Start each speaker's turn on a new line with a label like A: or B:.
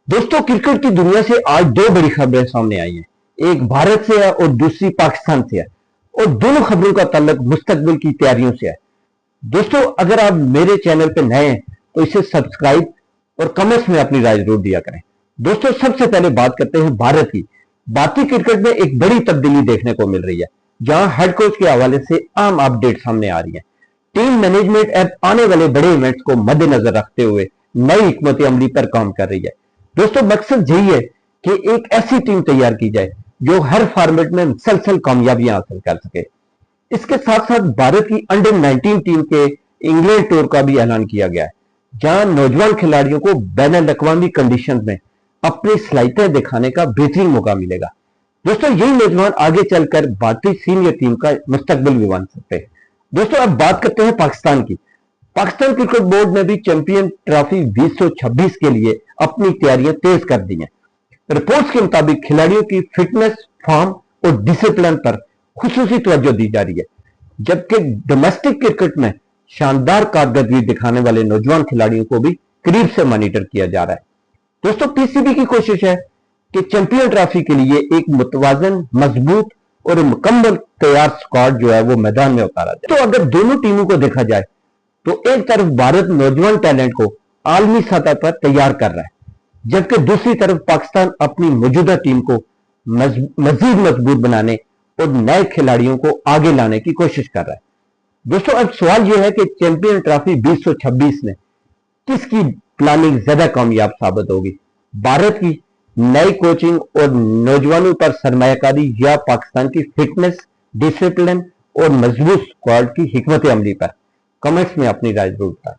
A: दोस्तों, क्रिकेट की दुनिया से आज दो बड़ी खबरें सामने आई हैं। एक भारत से है और दूसरी पाकिस्तान से है, और दोनों खबरों का ताल्लुक मुस्तकबिल की तैयारियों से है। दोस्तों, अगर आप मेरे चैनल पे नए हैं तो इसे सब्सक्राइब और कमेंट्स में अपनी राय जरूर दिया करें। दोस्तों, सबसे पहले बात करते हैं भारत की। भारतीय क्रिकेट में एक बड़ी तब्दीली देखने को मिल रही है, जहां हेड कोच के हवाले से आम अपडेट सामने आ रही है। टीम मैनेजमेंट अब आने वाले बड़े इवेंट्स को मद्देनजर रखते हुए नई हिकमत अमली पर काम कर रही है। दोस्तों, मकसद यही है कि एक ऐसी टीम तैयार की जाए जो हर फॉर्मेट में मुसलसल कामयाबियां हासिल कर सके। इसके साथ साथ भारत की अंडर 19 टीम के इंग्लैंड टूर का भी ऐलान किया गया है, जहां नौजवान खिलाड़ियों को बैन अवी कंडीशन में अपनी सलाहियतें दिखाने का बेहतरीन मौका मिलेगा। दोस्तों, यही नौजवान आगे चलकर भारतीय सीनियर टीम का मुस्तकबिल भी बन सकते हैं। दोस्तों, अब बात करते हैं पाकिस्तान की। पाकिस्तान क्रिकेट बोर्ड ने भी चैंपियन ट्रॉफी 2026 के लिए अपनी तैयारियां तेज कर दी हैं। रिपोर्ट्स के मुताबिक खिलाड़ियों की फिटनेस, फॉर्म और डिसिप्लिन पर खुसूसी तवज्जो दी जा रही है, जबकि डोमेस्टिक क्रिकेट में शानदार कारकर्दगी दिखाने वाले नौजवान खिलाड़ियों को भी करीब से मॉनिटर किया जा रहा है। दोस्तों, पीसीबी की कोशिश है कि चैंपियन ट्रॉफी के लिए एक मुतवाजन, मजबूत और मुकम्मल तैयार स्क्वाड जो है वो मैदान में उतारा जाए। तो अगर दोनों टीमों को देखा जाए तो एक तरफ भारत नौजवान टैलेंट को आलमी सतह पर तैयार कर रहा है, जबकि दूसरी तरफ पाकिस्तान अपनी मौजूदा टीम को मजीद मजबूत बनाने और नए खिलाड़ियों को आगे लाने की कोशिश कर रहा है। दोस्तों, अब सवाल यह है कि चैंपियन ट्रॉफी 2026 में किसकी प्लानिंग ज्यादा कामयाब साबित होगी, भारत की नई कोचिंग और नौजवानों पर सरमायाकारी, या पाकिस्तान की फिटनेस, डिसिप्लिन और मजबूत स्क्वाड की हिकमत अमली पर? कमेंट्स में अपनी राय जरूर बताएं।